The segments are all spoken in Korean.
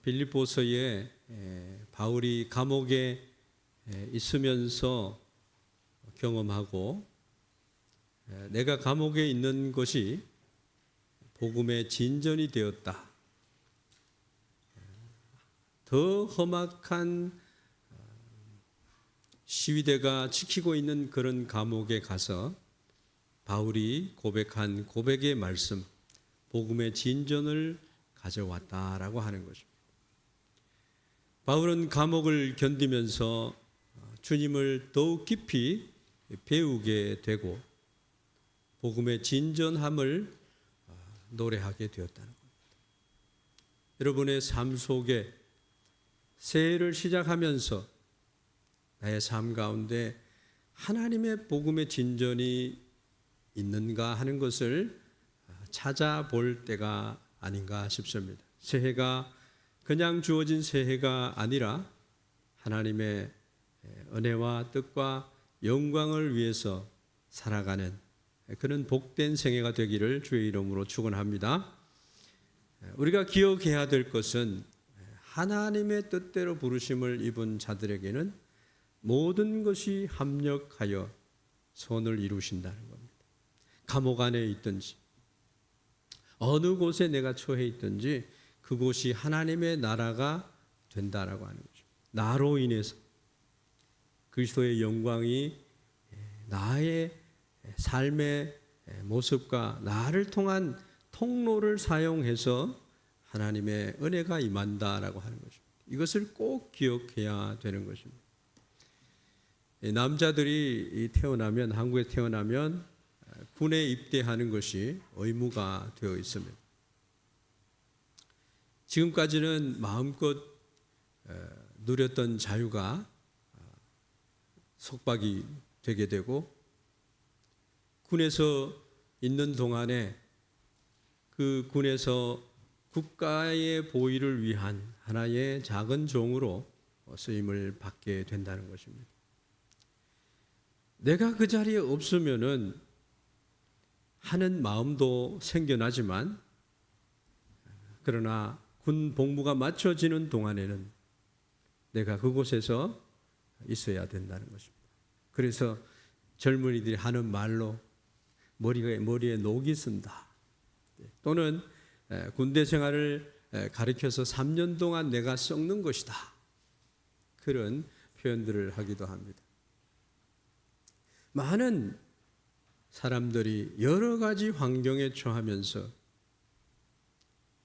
빌립보서에 바울이 감옥에 있으면서 경험하고 내가 감옥에 있는 것이 복음의 진전이 되었다. 더 험악한 시위대가 지키고 있는 그런 감옥에 가서 바울이 고백한 고백의 말씀, 복음의 진전을 가져왔다라고 하는 것입니다. 바울은 감옥을 견디면서 주님을 더욱 깊이 배우게 되고 복음의 진전함을 노래하게 되었다는 겁니다. 여러분의 삶 속에 새해를 시작하면서 나의 삶 가운데 하나님의 복음의 진전이 있는가 하는 것을 찾아볼 때가 아닌가 싶습니다. 새해가 그냥 주어진 새해가 아니라 하나님의 은혜와 뜻과 영광을 위해서 살아가는 그런 복된 생애가 되기를 주의 이름으로 축원합니다. 우리가 기억해야 될 것은 하나님의 뜻대로 부르심을 입은 자들에게는 모든 것이 합력하여 선을 이루신다는 겁니다. 감옥 안에 있든지 어느 곳에 내가 처해 있든지 그곳이 하나님의 나라가 된다라고 하는 거죠. 나로 인해서 그리스도의 영광이 나의 삶의 모습과 나를 통한 통로를 사용해서 하나님의 은혜가 임한다라고 하는 것입니다. 이것을 꼭 기억해야 되는 것입니다. 남자들이 태어나면 한국에 태어나면 군에 입대하는 것이 의무가 되어 있습니다. 지금까지는 마음껏 누렸던 자유가 속박이 되게 되고 군에서 있는 동안에 그 군에서 국가의 보위를 위한 하나의 작은 종으로 쓰임을 받게 된다는 것입니다. 내가 그 자리에 없으면은 하는 마음도 생겨나지만 그러나 군 복무가 마쳐지는 동안에는 내가 그곳에서 있어야 된다는 것입니다. 그래서 젊은이들이 하는 말로 머리에 녹이 쓴다. 또는 군대 생활을 가리켜서 3년 동안 내가 썩는 것이다. 그런 표현들을 하기도 합니다. 많은 사람들이 여러 가지 환경에 처하면서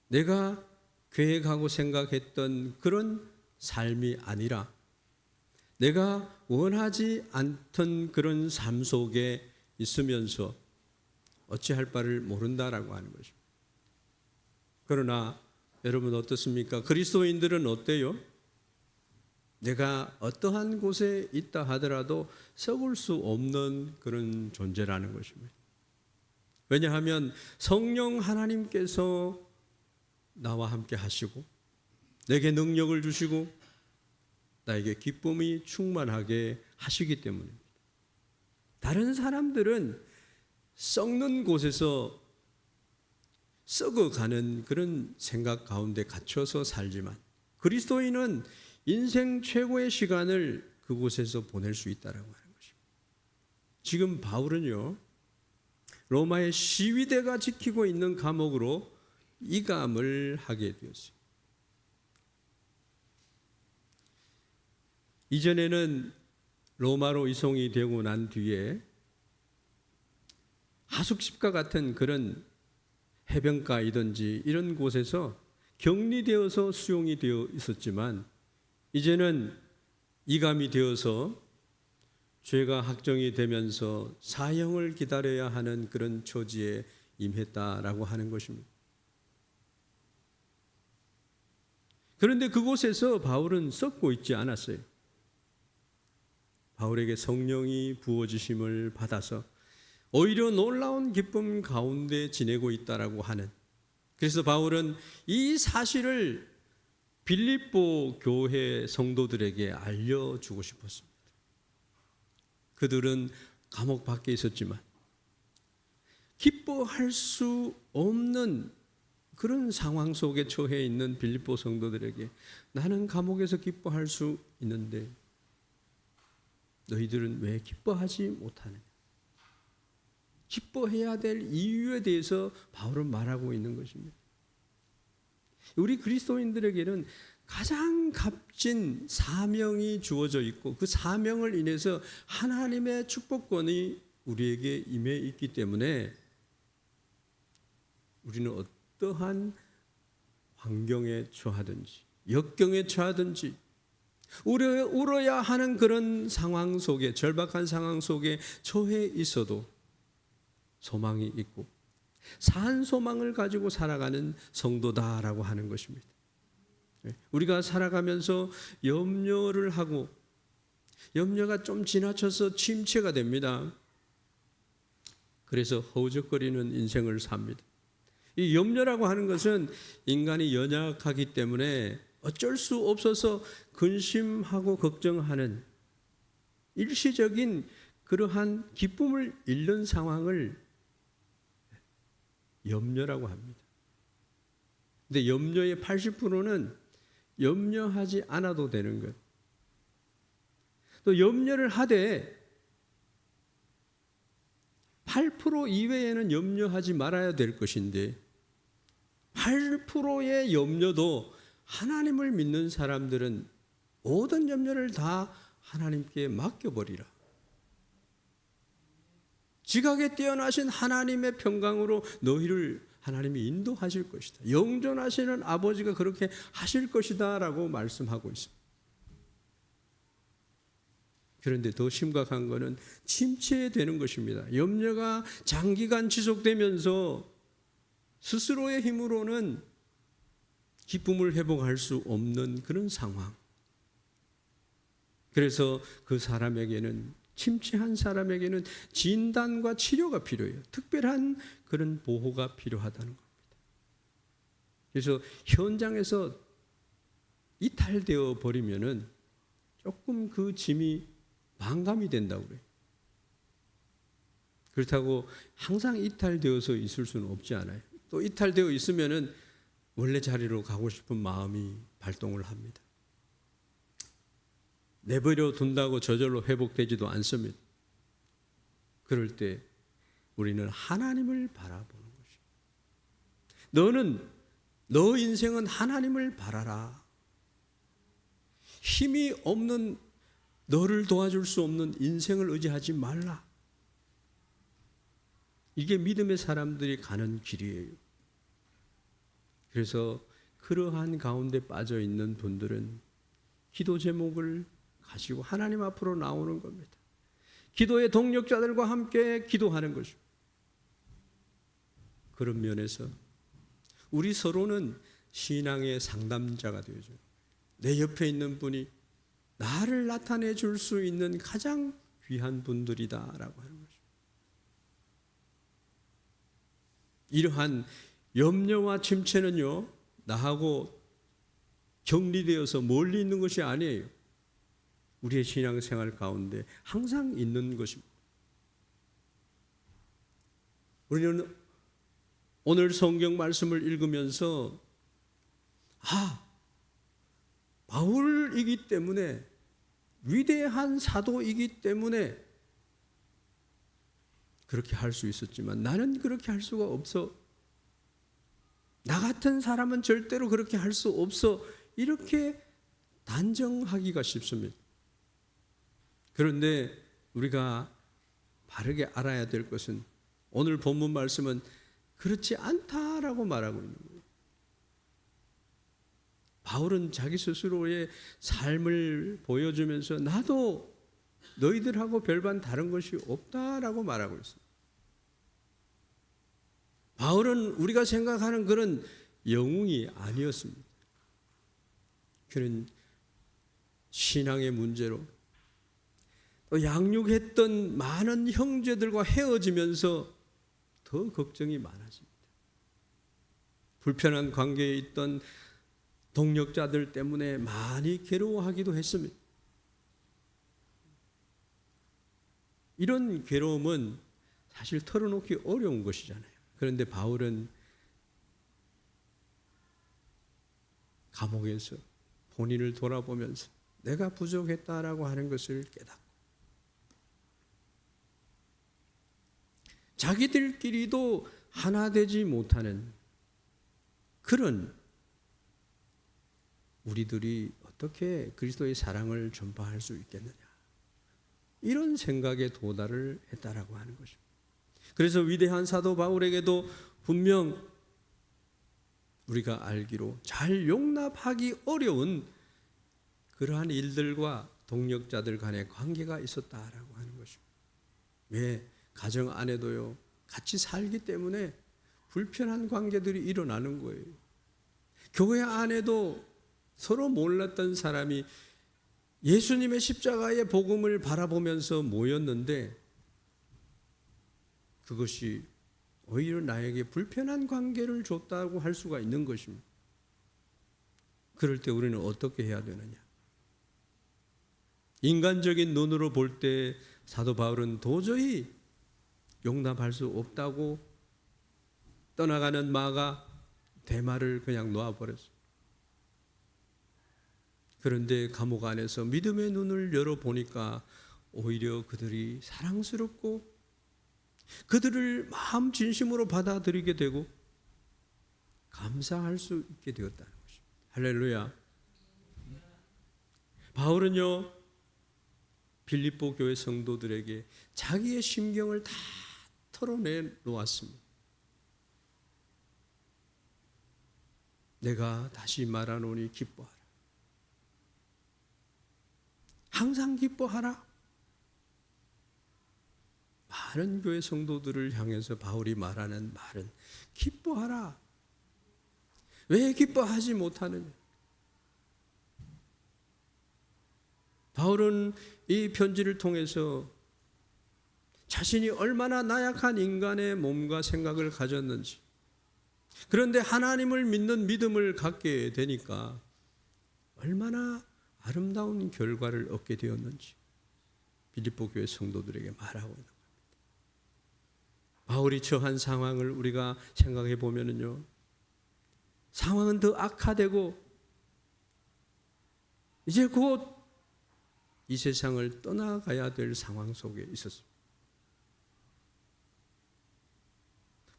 내가 계획하고 생각했던 그런 삶이 아니라 내가 원하지 않던 그런 삶 속에 있으면서 어찌할 바를 모른다라고 하는 것입니다. 그러나 여러분 어떻습니까? 그리스도인들은 어때요? 내가 어떠한 곳에 있다 하더라도 썩을 수 없는 그런 존재라는 것입니다. 왜냐하면 성령 하나님께서 나와 함께 하시고 내게 능력을 주시고 나에게 기쁨이 충만하게 하시기 때문입니다. 다른 사람들은 썩는 곳에서 썩어가는 그런 생각 가운데 갇혀서 살지만 그리스도인은 인생 최고의 시간을 그곳에서 보낼 수 있다라고 하는 것입니다. 지금 바울은요, 로마의 시위대가 지키고 있는 감옥으로 이감을 하게 되었어요. 이전에는 로마로 이송이 되고 난 뒤에 하숙집과 같은 그런 해변가이든지 이런 곳에서 격리되어서 수용이 되어 있었지만 이제는 이감이 되어서 죄가 확정이 되면서 사형을 기다려야 하는 그런 처지에 임했다라고 하는 것입니다. 그런데 그곳에서 바울은 썩고 있지 않았어요. 바울에게 성령이 부어주심을 받아서 오히려 놀라운 기쁨 가운데 지내고 있다라고 하는, 그래서 바울은 이 사실을 빌립보 교회 성도들에게 알려주고 싶었습니다. 그들은 감옥 밖에 있었지만 기뻐할 수 없는 그런 상황 속에 처해 있는 빌립보 성도들에게 나는 감옥에서 기뻐할 수 있는데 너희들은 왜 기뻐하지 못하느냐? 기뻐해야 될 이유에 대해서 바울은 말하고 있는 것입니다. 우리 그리스도인들에게는 가장 값진 사명이 주어져 있고 그 사명을 인해서 하나님의 축복권이 우리에게 임해 있기 때문에 우리는 어떠한 환경에 처하든지 역경에 처하든지 울어야 하는 그런 상황 속에 절박한 상황 속에 처해 있어도 소망이 있고 산 소망을 가지고 살아가는 성도다라고 하는 것입니다. 우리가 살아가면서 염려를 하고 염려가 좀 지나쳐서 침체가 됩니다. 그래서 허우적거리는 인생을 삽니다. 이 염려라고 하는 것은 인간이 연약하기 때문에 어쩔 수 없어서 근심하고 걱정하는 일시적인 그러한 기쁨을 잃는 상황을 염려라고 합니다. 근데 염려의 80%는 염려하지 않아도 되는 것. 또 염려를 하되 8% 이외에는 염려하지 말아야 될 것인데 8%의 염려도 하나님을 믿는 사람들은 모든 염려를 다 하나님께 맡겨버리라. 지각에 뛰어나신 하나님의 평강으로 너희를 하나님이 인도하실 것이다. 영존하시는 아버지가 그렇게 하실 것이다 라고 말씀하고 있습니다. 그런데 더 심각한 것은 침체되는 것입니다. 염려가 장기간 지속되면서 스스로의 힘으로는 기쁨을 회복할 수 없는 그런 상황. 그래서 그 사람에게는 침체한 사람에게는 진단과 치료가 필요해요. 특별한 그런 보호가 필요하다는 겁니다. 그래서 현장에서 이탈되어 버리면은 조금 그 짐이 반감이 된다고 그래요. 그렇다고 항상 이탈되어서 있을 수는 없지 않아요. 또 이탈되어 있으면은 원래 자리로 가고 싶은 마음이 발동을 합니다. 내버려 둔다고 저절로 회복되지도 않습니다. 그럴 때 우리는 하나님을 바라보는 것입니다. 너 인생은 하나님을 바라라. 힘이 없는 너를 도와줄 수 없는 인생을 의지하지 말라. 이게 믿음의 사람들이 가는 길이에요. 그래서 그러한 가운데 빠져 있는 분들은 기도 제목을 가지고 하나님 앞으로 나오는 겁니다. 기도의 동력자들과 함께 기도하는 것입니다. 그런 면에서 우리 서로는 신앙의 상담자가 되어줘요. 내 옆에 있는 분이 나를 나타내 줄 수 있는 가장 귀한 분들이다라고 하는 것입니다. 이러한 염려와 침체는요, 나하고 격리되어서 멀리 있는 것이 아니에요. 우리의 신앙생활 가운데 항상 있는 것입니다. 우리는 오늘 성경 말씀을 읽으면서 바울이기 때문에 위대한 사도이기 때문에 그렇게 할 수 있었지만 나는 그렇게 할 수가 없어. 나 같은 사람은 절대로 그렇게 할 수 없어. 이렇게 단정하기가 쉽습니다. 그런데 우리가 바르게 알아야 될 것은 오늘 본문 말씀은 그렇지 않다라고 말하고 있는 거예요. 바울은 자기 스스로의 삶을 보여주면서 나도 너희들하고 별반 다른 것이 없다라고 말하고 있습니다. 바울은 우리가 생각하는 그런 영웅이 아니었습니다. 그는 신앙의 문제로 또 양육했던 많은 형제들과 헤어지면서 더 걱정이 많아집니다. 불편한 관계에 있던 동력자들 때문에 많이 괴로워하기도 했습니다. 이런 괴로움은 사실 털어놓기 어려운 것이잖아요. 그런데 바울은 감옥에서 본인을 돌아보면서 내가 부족했다라고 하는 것을 깨닫고 자기들끼리도 하나 되지 못하는 그런 우리들이 어떻게 그리스도의 사랑을 전파할 수 있겠느냐, 이런 생각에 도달을 했다라고 하는 것입니다. 그래서 위대한 사도 바울에게도 분명 우리가 알기로 잘 용납하기 어려운 그러한 일들과 동력자들 간의 관계가 있었다라고 하는 것입니다. 왜? 가정 안에도요, 같이 살기 때문에 불편한 관계들이 일어나는 거예요. 교회 안에도 서로 몰랐던 사람이 예수님의 십자가의 복음을 바라보면서 모였는데 그것이 오히려 나에게 불편한 관계를 줬다고 할 수가 있는 것입니다. 그럴 때 우리는 어떻게 해야 되느냐? 인간적인 눈으로 볼 때 사도 바울은 도저히 용납할 수 없다고 떠나가는 마가 대마를 그냥 놓아버렸어요. 그런데 감옥 안에서 믿음의 눈을 열어보니까 오히려 그들이 사랑스럽고 그들을 마음 진심으로 받아들이게 되고 감사할 수 있게 되었다는 것입니다. 할렐루야. 바울은요, 빌립보 교회 성도들에게 자기의 심경을 다 털어내 놓았습니다. 내가 다시 말하노니 기뻐하라. 항상 기뻐하라. 많은 교회 성도들을 향해서 바울이 말하는 말은 기뻐하라. 왜 기뻐하지 못하느냐? 바울은 이 편지를 통해서 자신이 얼마나 나약한 인간의 몸과 생각을 가졌는지, 그런데 하나님을 믿는 믿음을 갖게 되니까 얼마나 아름다운 결과를 얻게 되었는지 빌립보 교회 성도들에게 말하고 있는 겁니다. 바울이 처한 상황을 우리가 생각해 보면요, 상황은 더 악화되고 이제 곧 이 세상을 떠나가야 될 상황 속에 있었습니다.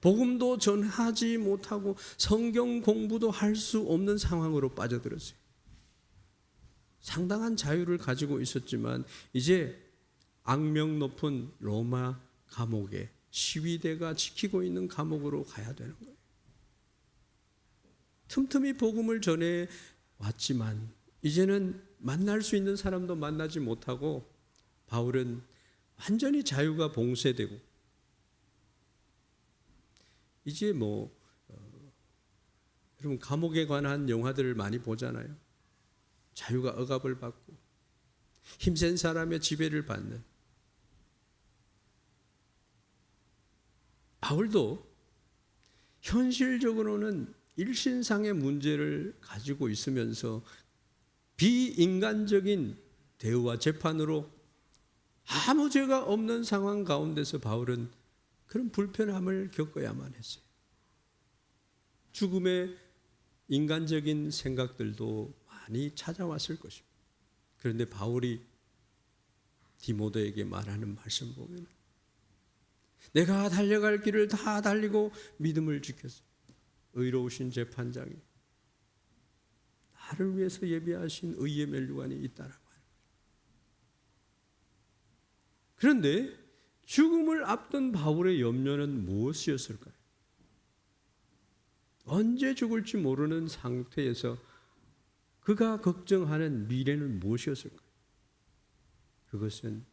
복음도 전하지 못하고 성경 공부도 할 수 없는 상황으로 빠져들었어요. 상당한 자유를 가지고 있었지만 이제 악명 높은 로마 감옥에 시위대가 지키고 있는 감옥으로 가야 되는 거예요. 틈틈이 복음을 전해 왔지만 이제는 만날 수 있는 사람도 만나지 못하고 바울은 완전히 자유가 봉쇄되고 이제 여러분 감옥에 관한 영화들을 많이 보잖아요. 자유가 억압을 받고 힘센 사람의 지배를 받는. 바울도 현실적으로는 일신상의 문제를 가지고 있으면서 비인간적인 대우와 재판으로 아무 죄가 없는 상황 가운데서 바울은 그런 불편함을 겪어야만 했어요. 죽음의 인간적인 생각들도 많이 찾아왔을 것입니다. 그런데 바울이 디모데에게 말하는 말씀 보면 내가 달려갈 길을 다 달리고 믿음을 지켰어. 의로우신 재판장이 나를 위해서 예비하신 의의 면류관이 있다라고 하는 거죠. 그런데 죽음을 앞둔 바울의 염려는 무엇이었을까요? 언제 죽을지 모르는 상태에서 그가 걱정하는 미래는 무엇이었을까요? 그것은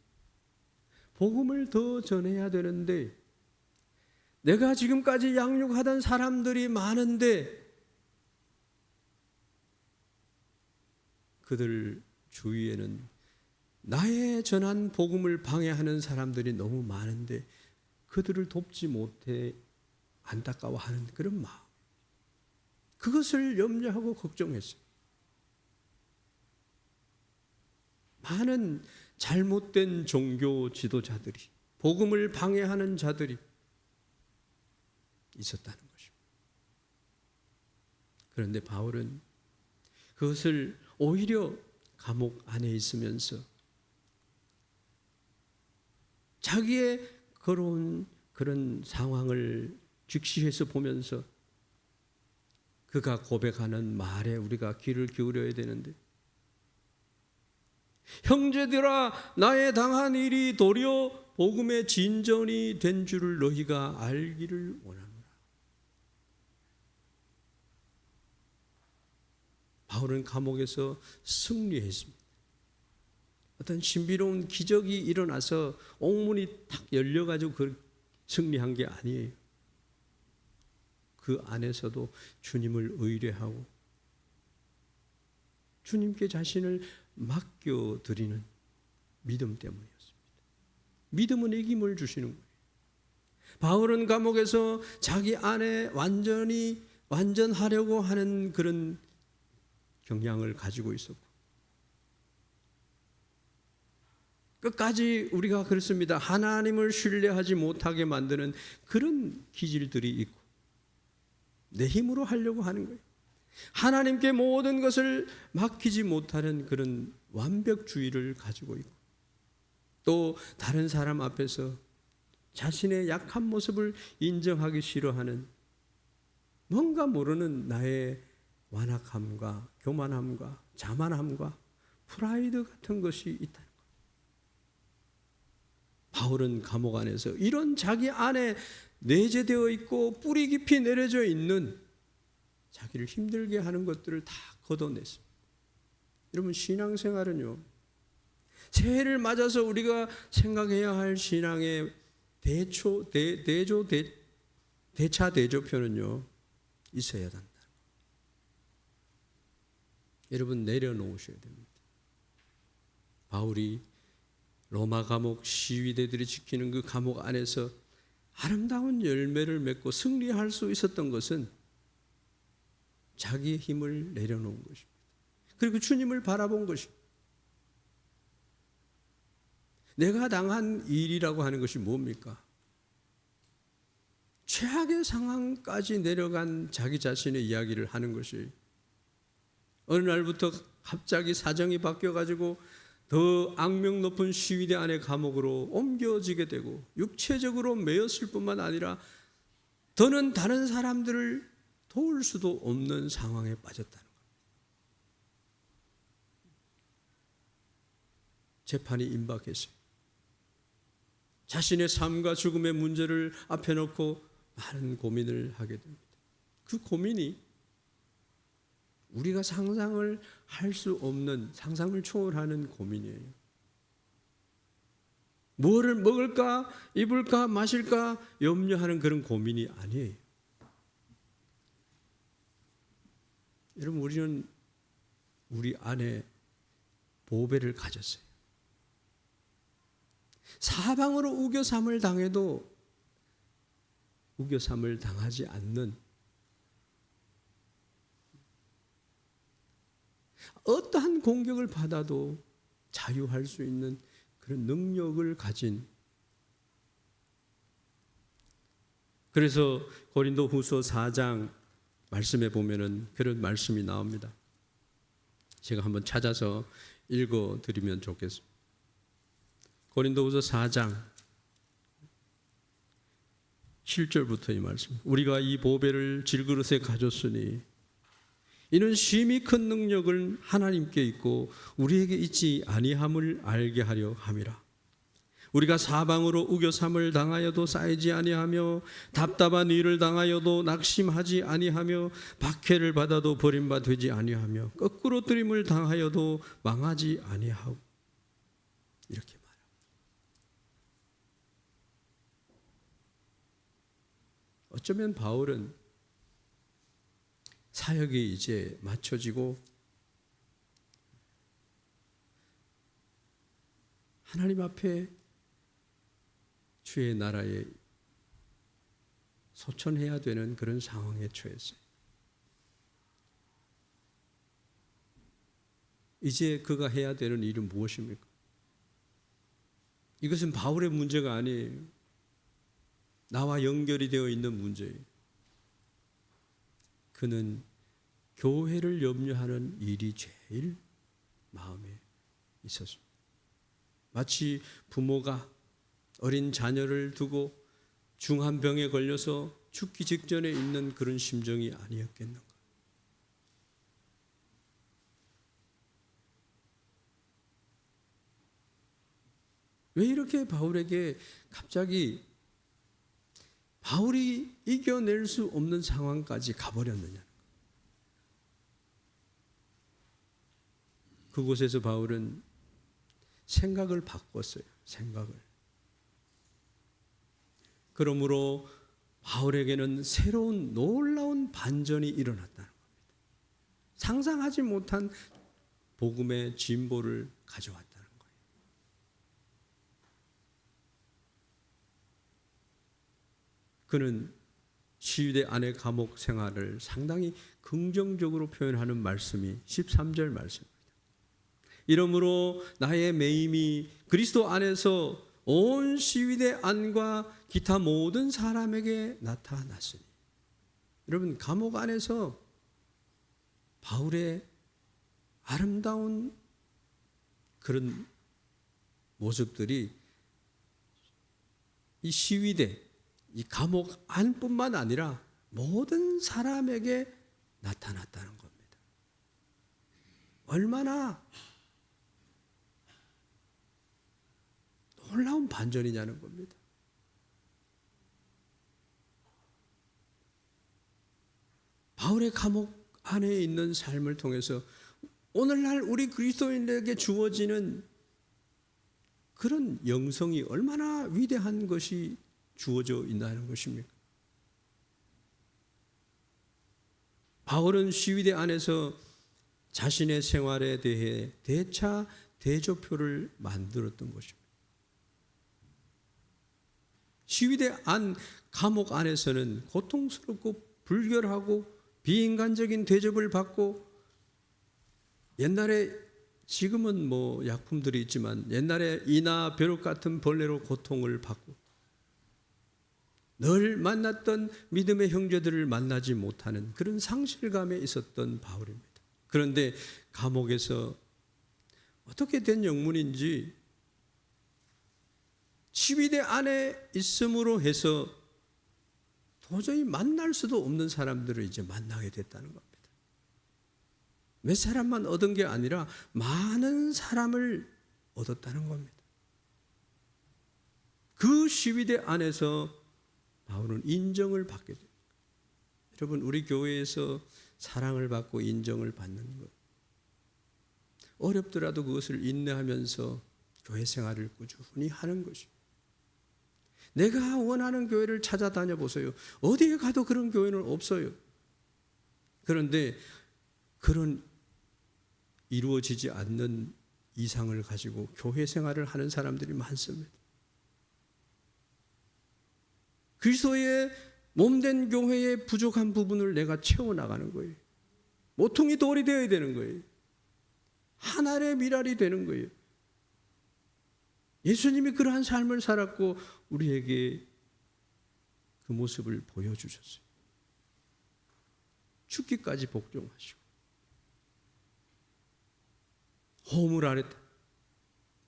복음을 더 전해야 되는데 내가 지금까지 양육하던 사람들이 많은데 그들 주위에는 나의 전한 복음을 방해하는 사람들이 너무 많은데 그들을 돕지 못해 안타까워하는 그런 마음, 그것을 염려하고 걱정했어요. 많은 잘못된 종교 지도자들이, 복음을 방해하는 자들이 있었다는 것입니다. 그런데 바울은 그것을 오히려 감옥 안에 있으면서 자기의 걸어온 그런 상황을 직시해서 보면서 그가 고백하는 말에 우리가 귀를 기울여야 되는데, 형제들아 나의 당한 일이 도리어 복음의 진전이 된 줄을 너희가 알기를 원하노라. 바울은 감옥에서 승리했습니다. 어떤 신비로운 기적이 일어나서 옥문이 탁 열려가지고 승리한 게 아니에요. 그 안에서도 주님을 의뢰하고 주님께 자신을 맡겨드리는 믿음 때문이었습니다. 믿음은 이김을 주시는 거예요. 바울은 감옥에서 자기 안에 완전하려고 하는 그런 경향을 가지고 있었고, 끝까지 우리가 그렇습니다. 하나님을 신뢰하지 못하게 만드는 그런 기질들이 있고, 내 힘으로 하려고 하는 거예요. 하나님께 모든 것을 맡기지 못하는 그런 완벽주의를 가지고 있고, 또 다른 사람 앞에서 자신의 약한 모습을 인정하기 싫어하는 뭔가 모르는 나의 완악함과 교만함과 자만함과 프라이드 같은 것이 있다는 것. 바울은 감옥 안에서 이런 자기 안에 내재되어 있고 뿌리 깊이 내려져 있는 자기를 힘들게 하는 것들을 다 걷어냈습니다. 여러분, 신앙생활은요, 새해를 맞아서 우리가 생각해야 할 신앙의 대차 대조표는요 있어야 한다. 여러분, 내려놓으셔야 됩니다. 바울이 로마 감옥 시위대들이 지키는 그 감옥 안에서 아름다운 열매를 맺고 승리할 수 있었던 것은 자기의 힘을 내려놓은 것입니다. 그리고 주님을 바라본 것입니다. 내가 당한 일이라고 하는 것이 뭡니까? 최악의 상황까지 내려간 자기 자신의 이야기를 하는 것이, 어느 날부터 갑자기 사정이 바뀌어가지고 더 악명 높은 시위대 안의 감옥으로 옮겨지게 되고 육체적으로 매였을 뿐만 아니라 더는 다른 사람들을 도울 수도 없는 상황에 빠졌다는 겁니다. 재판이 임박했어요. 자신의 삶과 죽음의 문제를 앞에 놓고 많은 고민을 하게 됩니다. 그 고민이 우리가 상상을 할 수 없는, 상상을 초월하는 고민이에요. 뭐를 먹을까, 입을까, 마실까 염려하는 그런 고민이 아니에요. 여러분, 우리는 우리 안에 보배를 가졌어요. 사방으로 우겨삼을 당해도 우겨삼을 당하지 않는, 어떠한 공격을 받아도 자유할 수 있는 그런 능력을 가진, 그래서 고린도후서 4장 말씀에 보면은 그런 말씀이 나옵니다. 제가 한번 찾아서 읽어드리면 좋겠습니다. 고린도후서 4장 7절부터 이 말씀. 우리가 이 보배를 질그릇에 가졌으니 이는 심히 큰 능력을 하나님께 있고 우리에게 있지 아니함을 알게 하려 함이라. 우리가 사방으로 우겨삼을 당하여도 쌓이지 아니하며 답답한 일을 당하여도 낙심하지 아니하며 박해를 받아도 버림받지 아니하며 거꾸로 들임을 당하여도 망하지 아니하고, 이렇게 말합니다. 어쩌면 바울은 사역이 이제 맞춰지고 하나님 앞에 주의 나라에 소천해야 되는 그런 상황에 처했어요. 이제 그가 해야 되는 일은 무엇입니까? 이것은 바울의 문제가 아니에요. 나와 연결이 되어 있는 문제예요. 그는 교회를 염려하는 일이 제일 마음에 있었습니다. 마치 부모가 어린 자녀를 두고 중한 병에 걸려서 죽기 직전에 있는 그런 심정이 아니었겠는가. 왜 이렇게 바울에게 갑자기 바울이 이겨낼 수 없는 상황까지 가버렸느냐. 그곳에서 바울은 생각을 바꿨어요. 생각을. 그러므로 바울에게는 새로운 놀라운 반전이 일어났다는 겁니다. 상상하지 못한 복음의 진보를 가져왔다는 거예요. 그는 시위대 안의 감옥 생활을 상당히 긍정적으로 표현하는 말씀이 13절 말씀입니다. 이러므로 나의 매임이 그리스도 안에서 온 시위대 안과 기타 모든 사람에게 나타났으니. 여러분, 감옥 안에서 바울의 아름다운 그런 모습들이 이 시위대, 이 감옥 안뿐만 아니라 모든 사람에게 나타났다는 겁니다. 얼마나 놀라운 반전이냐는 겁니다. 바울의 감옥 안에 있는 삶을 통해서 오늘날 우리 그리스도인에게 주어지는 그런 영성이 얼마나 위대한 것이 주어져 있다는 것입니까? 바울은 시위대 안에서 자신의 생활에 대해 대차 대조표를 만들었던 것입니다. 시위대 안 감옥 안에서는 고통스럽고 불결하고 비인간적인 대접을 받고, 옛날에 지금은 뭐 약품들이 있지만 옛날에 이나 벼룩 같은 벌레로 고통을 받고 늘 만났던 믿음의 형제들을 만나지 못하는 그런 상실감에 있었던 바울입니다. 그런데 감옥에서 어떻게 된 영문인지 시위대 안에 있음으로 해서 도저히 만날 수도 없는 사람들을 이제 만나게 됐다는 겁니다. 몇 사람만 얻은 게 아니라 많은 사람을 얻었다는 겁니다. 그 시위대 안에서 바울은 인정을 받게 됩니다. 여러분, 우리 교회에서 사랑을 받고 인정을 받는 것, 어렵더라도 그것을 인내하면서 교회 생활을 꾸준히 하는 것입니다. 내가 원하는 교회를 찾아다녀 보세요. 어디에 가도 그런 교회는 없어요. 그런데 그런 이루어지지 않는 이상을 가지고 교회 생활을 하는 사람들이 많습니다. 그리스도의 몸된 교회의 부족한 부분을 내가 채워나가는 거예요. 모퉁이 돌이 되어야 되는 거예요. 한 알의 밀알이 되는 거예요. 예수님이 그러한 삶을 살았고 우리에게 그 모습을 보여주셨어요. 죽기까지 복종하시고 허물 아래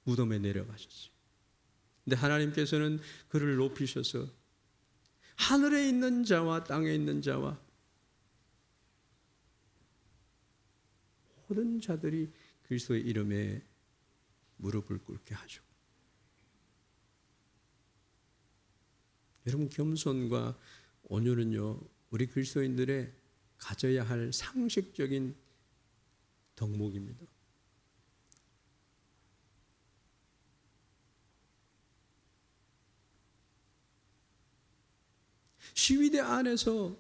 무덤에 내려가셨어요. 근데 하나님께서는 그를 높이셔서 하늘에 있는 자와 땅에 있는 자와 모든 자들이 그리스도의 이름에 무릎을 꿇게 하시고, 여러분, 겸손과 온유는요, 우리 그리스도인들의 가져야 할 상식적인 덕목입니다. 시위대 안에서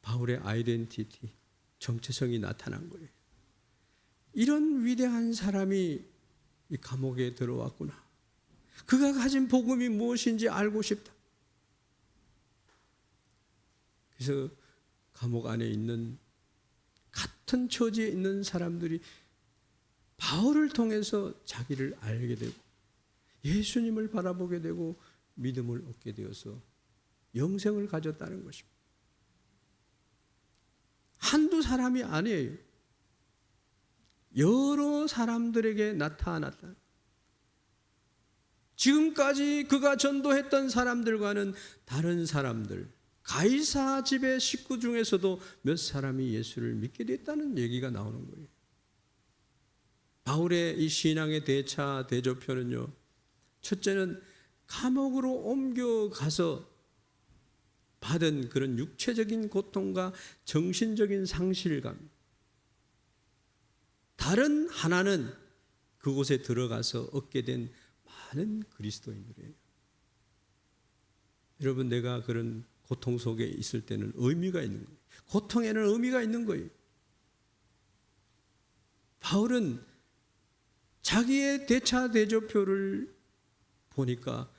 바울의 아이덴티티, 정체성이 나타난 거예요. 이런 위대한 사람이 이 감옥에 들어왔구나. 그가 가진 복음이 무엇인지 알고 싶다. 그래서 감옥 안에 있는 같은 처지에 있는 사람들이 바울을 통해서 자기를 알게 되고 예수님을 바라보게 되고 믿음을 얻게 되어서 영생을 가졌다는 것입니다. 한두 사람이 아니에요. 여러 사람들에게 나타났다. 지금까지 그가 전도했던 사람들과는 다른 사람들, 가이사 집의 식구 중에서도 몇 사람이 예수를 믿게 됐다는 얘기가 나오는 거예요. 바울의 이 신앙의 대차 대조표는요, 첫째는 감옥으로 옮겨가서 받은 그런 육체적인 고통과 정신적인 상실감, 다른 하나는 그곳에 들어가서 얻게 된 많은 그리스도인들이에요. 여러분, 내가 그런 고통 속에 있을 때는 의미가 있는 거예요. 고통에는 의미가 있는 거예요. 바울은 자기의 대차 대조표를 보니까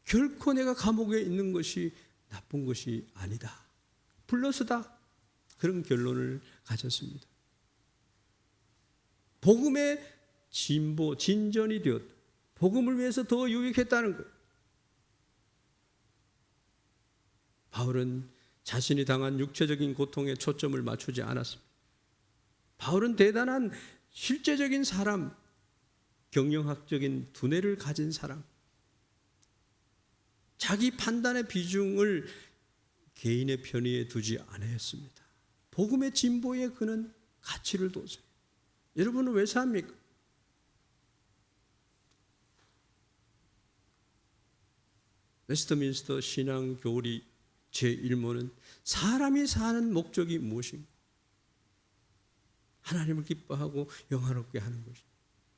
결코 내가 감옥에 있는 것이 나쁜 것이 아니다, 플러스다, 그런 결론을 가졌습니다. 복음의 진보, 진전이 되었다. 복음을 위해서 더 유익했다는 것. 바울은 자신이 당한 육체적인 고통에 초점을 맞추지 않았습니다. 바울은 대단한 실제적인 사람, 경영학적인 두뇌를 가진 사람, 자기 판단의 비중을 개인의 편의에 두지 않았습니다. 복음의 진보에 그는 가치를 뒀어요. 여러분은 왜 삽니까? 웨스트민스터 신앙 교리 제1모는 사람이 사는 목적이 무엇인가? 하나님을 기뻐하고 영화롭게 하는 것입니다.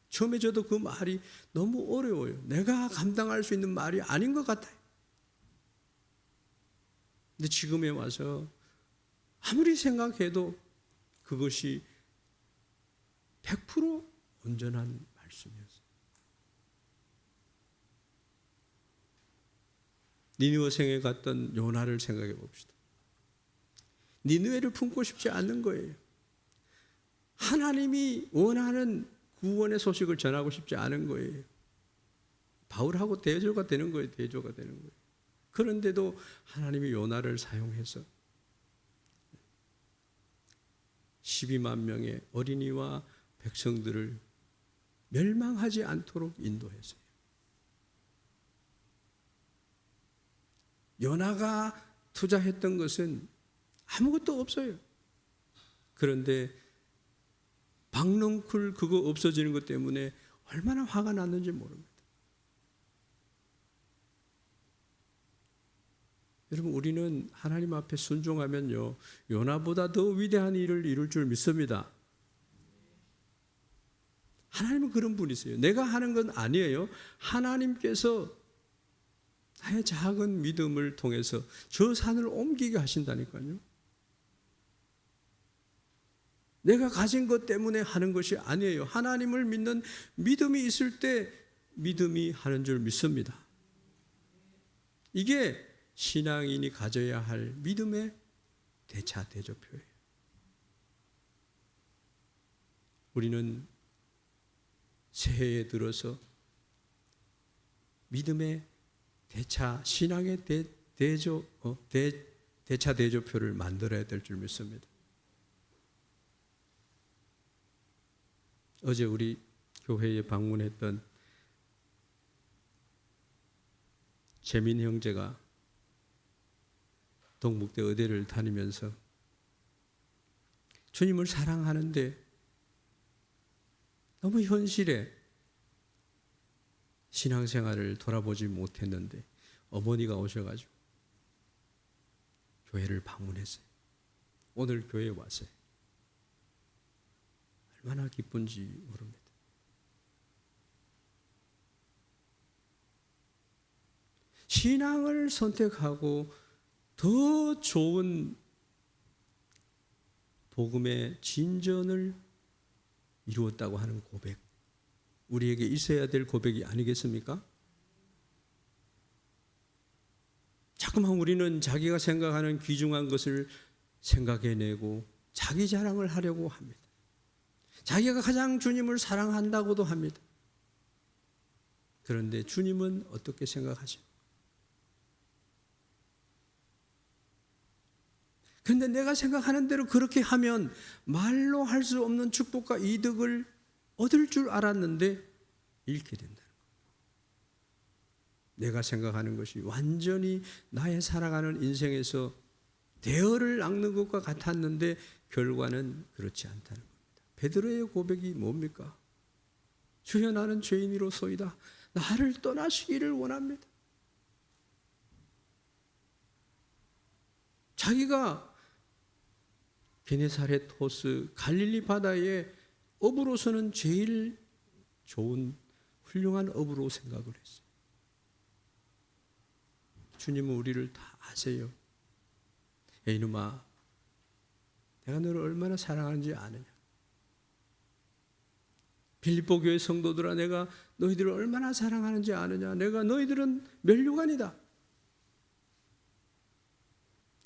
처음에 저도 그 말이 너무 어려워요. 내가 감당할 수 있는 말이 아닌 것 같아요. 근데 지금에 와서 아무리 생각해도 그것이 100% 온전한 말씀이었어요. 니느웨성에 갔던 요나를 생각해 봅시다. 니느웨를 품고 싶지 않는 거예요. 하나님이 원하는 구원의 소식을 전하고 싶지 않은 거예요. 바울하고 대조가 되는 거예요. 대조가 되는 거예요. 그런데도 하나님이 요나를 사용해서 12만 명의 어린이와 백성들을 멸망하지 않도록 인도했어요. 요나가 투자했던 것은 아무것도 없어요. 그런데 박넝쿨 그거 없어지는 것 때문에 얼마나 화가 났는지 모릅니다. 여러분, 우리는 하나님 앞에 순종하면요, 요나보다 더 위대한 일을 이룰 줄 믿습니다. 하나님은 그런 분이세요. 내가 하는 건 아니에요. 하나님께서 나의 작은 믿음을 통해서 저 산을 옮기게 하신다니까요. 내가 가진 것 때문에 하는 것이 아니에요. 하나님을 믿는 믿음이 있을 때 믿음이 하는 줄 믿습니다. 이게 신앙인이 가져야 할 믿음의 대차 대조표예요. 우리는 새해에 들어서 믿음의 대차, 신앙의 대차 대조표를 만들어야 될 줄 믿습니다. 어제 우리 교회에 방문했던 재민 형제가 동북대 의대를 다니면서 주님을 사랑하는데 너무 현실에 신앙생활을 돌아보지 못했는데 어머니가 오셔가지고 교회를 방문했어요. 오늘 교회에 왔어요. 얼마나 기쁜지 모릅니다. 신앙을 선택하고 더 좋은 복음의 진전을 이루었다고 하는 고백, 우리에게 있어야 될 고백이 아니겠습니까? 자꾸만 우리는 자기가 생각하는 귀중한 것을 생각해내고 자기 자랑을 하려고 합니다. 자기가 가장 주님을 사랑한다고도 합니다. 그런데 주님은 어떻게 생각하십니까? 그런데 내가 생각하는 대로 그렇게 하면 말로 할 수 없는 축복과 이득을 얻을 줄 알았는데 잃게 된다는 거예요. 내가 생각하는 것이 완전히 나의 살아가는 인생에서 대어를 낚는 것과 같았는데 결과는 그렇지 않다는 겁니다. 베드로의 고백이 뭡니까? 주여, 나는 죄인이로소이다. 나를 떠나시기를 원합니다. 자기가 게네사렛 호수 갈릴리 바다에 어부로서는 제일 좋은 훌륭한 어부로 생각을 했어요. 주님은 우리를 다 아세요. 이놈아, 내가 너를 얼마나 사랑하는지 아느냐. 빌립보 교회 성도들아, 내가 너희들을 얼마나 사랑하는지 아느냐. 내가 너희들은 면류관이다.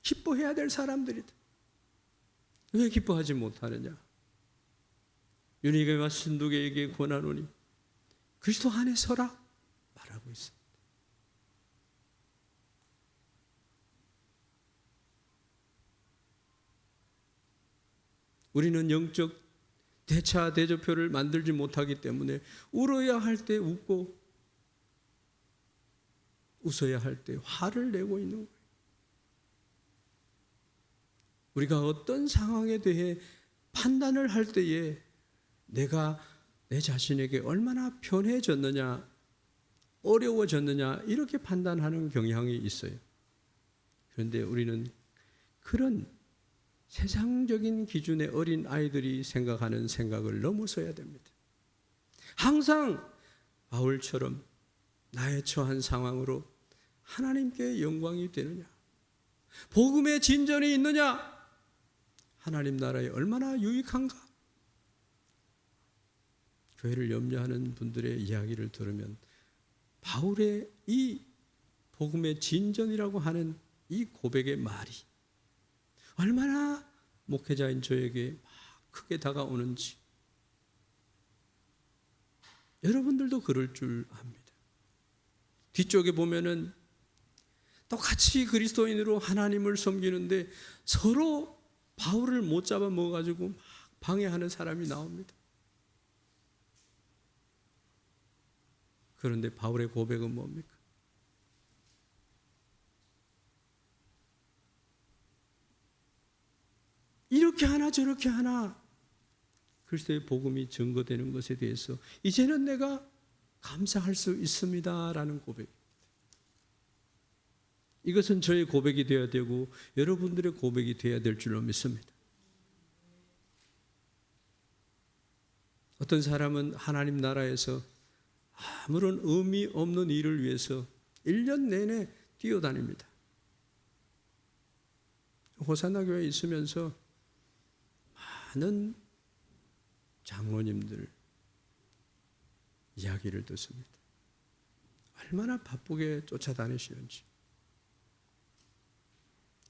기뻐해야 될 사람들이다. 왜 기뻐하지 못하느냐. 유니게와 순두개에게 권하노니 그리스도 안에 서라 말하고 있습니다. 우리는 영적 대차 대조표를 만들지 못하기 때문에 울어야 할 때 웃고 웃어야 할 때 화를 내고 있는 거예요. 우리가 어떤 상황에 대해 판단을 할 때에 내가 내 자신에게 얼마나 편해졌느냐, 어려워졌느냐 이렇게 판단하는 경향이 있어요. 그런데 우리는 그런 세상적인 기준의 어린 아이들이 생각하는 생각을 넘어서야 됩니다. 항상 바울처럼 나의 처한 상황으로 하나님께 영광이 되느냐, 복음의 진전이 있느냐, 하나님 나라에 얼마나 유익한가. 교회를 염려하는 분들의 이야기를 들으면 바울의 이 복음의 진전이라고 하는 이 고백의 말이 얼마나 목회자인 저에게 막 크게 다가오는지 여러분들도 그럴 줄 압니다. 뒤쪽에 보면은 똑같이 그리스도인으로 하나님을 섬기는데 서로 바울을 못 잡아 먹어가지고 막 방해하는 사람이 나옵니다. 그런데 바울의 고백은 뭡니까? 이렇게 하나 저렇게 하나 그리스도의 복음이 증거되는 것에 대해서 이제는 내가 감사할 수 있습니다라는 고백. 이것은 저의 고백이 되어야 되고 여러분들의 고백이 되어야 될 줄로 믿습니다. 어떤 사람은 하나님 나라에서 아무런 의미 없는 일을 위해서 1년 내내 뛰어다닙니다. 호산나 교회에 있으면서 많은 장로님들 이야기를 듣습니다. 얼마나 바쁘게 쫓아다니시는지.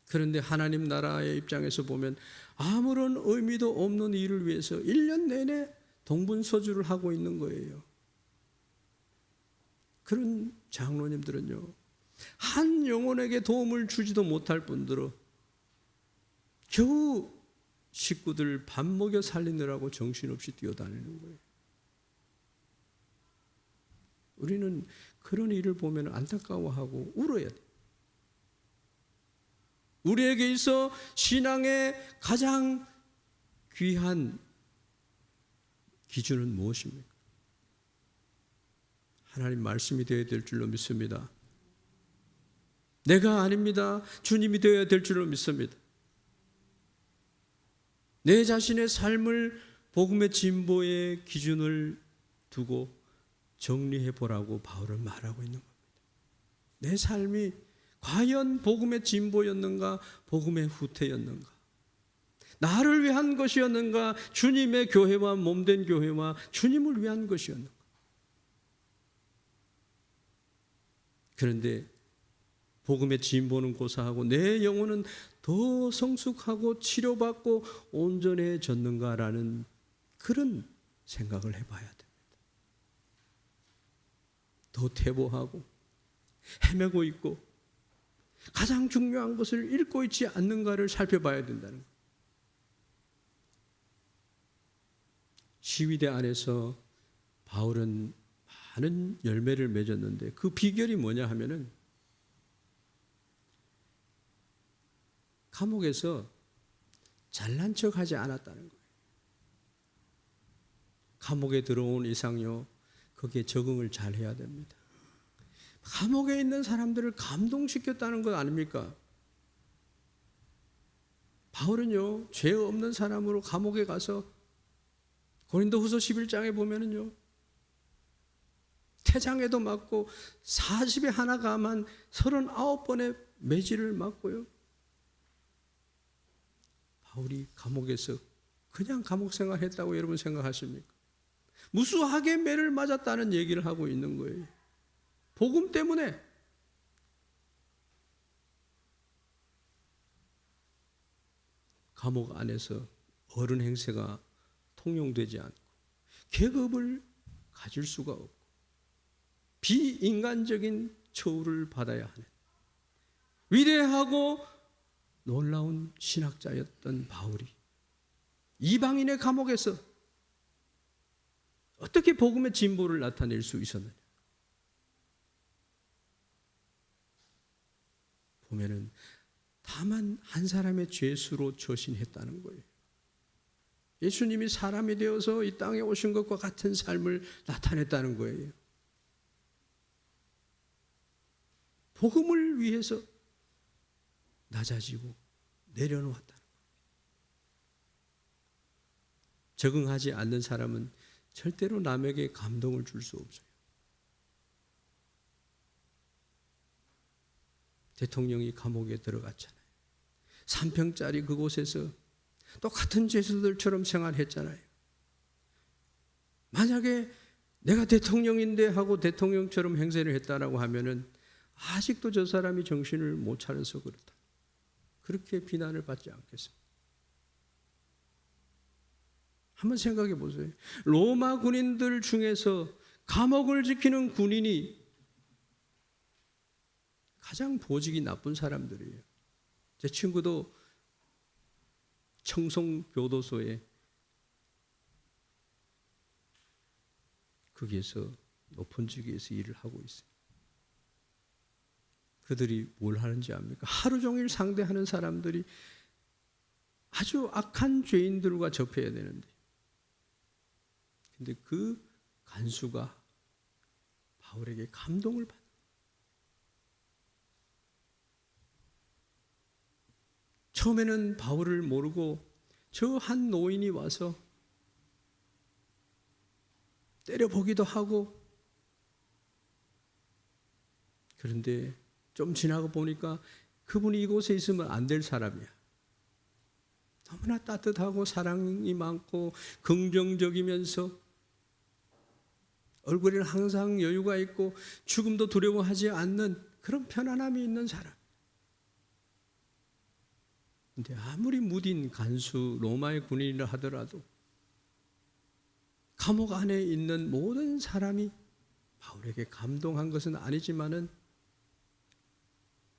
그런데 하나님 나라의 입장에서 보면 아무런 의미도 없는 일을 위해서 1년 내내 동분서주를 하고 있는 거예요. 그런 장로님들은요, 한 영혼에게 도움을 주지도 못할 뿐더러 겨우 식구들 밥 먹여 살리느라고 정신없이 뛰어다니는 거예요. 우리는 그런 일을 보면 안타까워하고 울어야 돼요. 우리에게 있어 신앙의 가장 귀한 기준은 무엇입니까? 하나님 말씀이 되어야 될 줄로 믿습니다. 내가 아닙니다. 주님이 되어야 될 줄로 믿습니다. 내 자신의 삶을 복음의 진보의 기준을 두고 정리해 보라고 바울은 말하고 있는 겁니다. 내 삶이 과연 복음의 진보였는가, 복음의 후퇴였는가? 나를 위한 것이었는가, 주님의 교회와 몸된 교회와 주님을 위한 것이었는가? 그런데 복음의 진보는 고사하고 내 영혼은 더 성숙하고 치료받고 온전해졌는가라는 그런 생각을 해봐야 됩니다. 더 퇴보하고 헤매고 있고 가장 중요한 것을 읽고 있지 않는가를 살펴봐야 된다는 거예요. 시위대 안에서 바울은 많은 열매를 맺었는데 그 비결이 뭐냐 하면은 감옥에서 잘난 척하지 않았다는 거예요. 감옥에 들어온 이상요, 거기에 적응을 잘 해야 됩니다. 감옥에 있는 사람들을 감동시켰다는 것 아닙니까? 바울은요, 죄 없는 사람으로 감옥에 가서 고린도후서 11장에 보면은요, 태장에도 맞고 40에 하나 감한 39번의 매질을 맞고요. 바울이 감옥에서 그냥 감옥 생활했다고 여러분 생각하십니까? 무수하게 매를 맞았다는 얘기를 하고 있는 거예요. 복음 때문에. 감옥 안에서 어른 행세가 통용되지 않고 계급을 가질 수가 없고 비인간적인 처우를 받아야 하는 위대하고 놀라운 신학자였던 바울이 이방인의 감옥에서 어떻게 복음의 진보를 나타낼 수 있었느냐? 보면은 다만 한 사람의 죄수로 처신했다는 거예요. 예수님이 사람이 되어서 이 땅에 오신 것과 같은 삶을 나타냈다는 거예요. 복음을 위해서 낮아지고 내려놓았다는 거예요. 적응하지 않는 사람은 절대로 남에게 감동을 줄 수 없어요. 대통령이 감옥에 들어갔잖아요. 3평짜리 그곳에서 똑같은 죄수들처럼 생활했잖아요. 만약에 내가 대통령인데 하고 대통령처럼 행세를 했다라고 하면은 아직도 저 사람이 정신을 못 차려서 그렇다. 그렇게 비난을 받지 않겠습니다. 한번 생각해 보세요. 로마 군인들 중에서 감옥을 지키는 군인이 가장 보직이 나쁜 사람들이에요. 제 친구도 청송교도소에 거기에서 높은 직위에서 일을 하고 있어요. 그들이 뭘 하는지 압니까? 하루 종일 상대하는 사람들이 아주 악한 죄인들과 접해야 되는데, 근데 그 간수가 바울에게 감동을 받아요. 처음에는 바울을 모르고 저 한 노인이 와서 때려보기도 하고, 그런데 좀 지나고 보니까 그분이 이곳에 있으면 안 될 사람이야. 너무나 따뜻하고 사랑이 많고 긍정적이면서 얼굴에는 항상 여유가 있고 죽음도 두려워하지 않는 그런 편안함이 있는 사람. 근데 아무리 무딘 간수 로마의 군인이라 하더라도 감옥 안에 있는 모든 사람이 바울에게 감동한 것은 아니지만은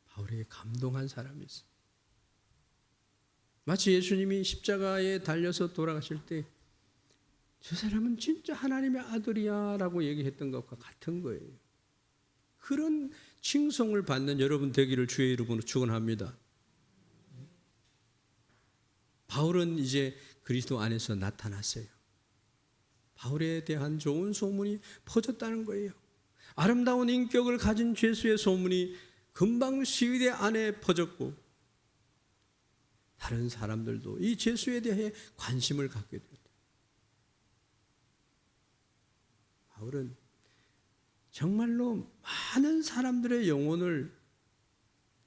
바울에게 감동한 사람이 있어요. 마치 예수님이 십자가에 달려서 돌아가실 때 저 사람은 진짜 하나님의 아들이야 라고 얘기했던 것과 같은 거예요. 그런 칭송을 받는 여러분 되기를 주의 이름으로 축원합니다. 바울은 이제 그리스도 안에서 나타났어요. 바울에 대한 좋은 소문이 퍼졌다는 거예요. 아름다운 인격을 가진 죄수의 소문이 금방 시위대 안에 퍼졌고 다른 사람들도 이 죄수에 대해 관심을 갖게 되었다. 바울은 정말로 많은 사람들의 영혼을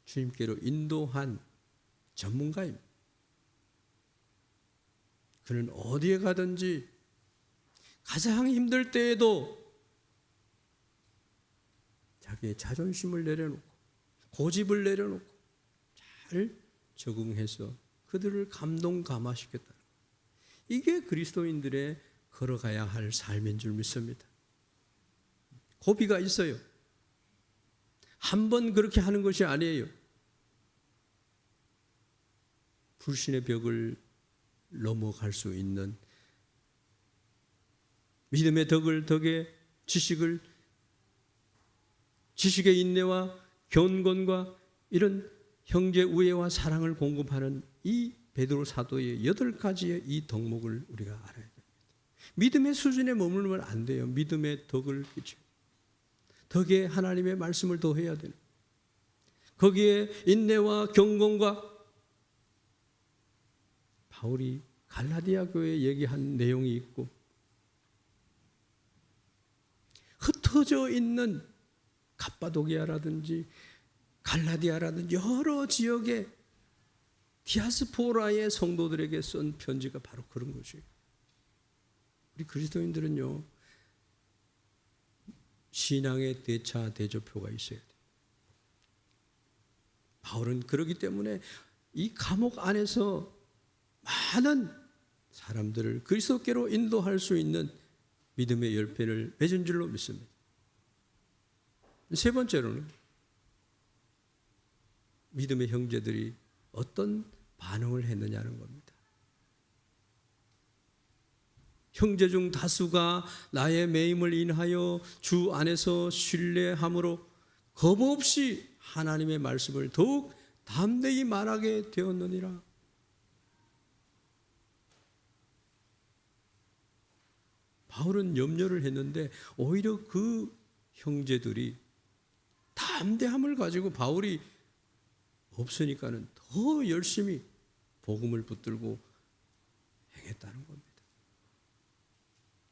주님께로 인도한 전문가입니다. 그는 어디에 가든지 가장 힘들 때에도 자기의 자존심을 내려놓고 고집을 내려놓고 잘 적응해서 그들을 감동 감화시켰다. 이게 그리스도인들의 걸어가야 할 삶인 줄 믿습니다. 고비가 있어요. 한 번 그렇게 하는 것이 아니에요. 불신의 벽을 넘어갈 수 있는 믿음의 덕에 지식의 인내와 견곤과 이런 형제 우애와 사랑을 공급하는 이 베드로 사도의 8가지의 이 덕목을 우리가 알아야 됩니다. 믿음의 수준에 머물면 안 돼요. 믿음의 덕을 끼쳐요. 덕에 하나님의 말씀을 더해야 되는, 거기에 인내와 경건과 바울이 갈라디아 교회에 얘기한 내용이 있고, 흩어져 있는 갑바도기아라든지 갈라디아라든지 여러 지역의 디아스포라의 성도들에게 쓴 편지가 바로 그런 것이에요. 우리 그리스도인들은요, 신앙의 대차 대조표가 있어야 돼요. 바울은 그렇기 때문에 이 감옥 안에서 많은 사람들을 그리스도께로 인도할 수 있는 믿음의 열쇠를 맺은 줄로 믿습니다. 세 번째로는 믿음의 형제들이 어떤 반응을 했느냐는 겁니다. 형제 중 다수가 나의 매임을 인하여 주 안에서 신뢰함으로 겁없이 하나님의 말씀을 더욱 담대히 말하게 되었느니라. 바울은 염려를 했는데 오히려 그 형제들이 담대함을 가지고 바울이 없으니까는 더 열심히 복음을 붙들고 행했다는 겁니다.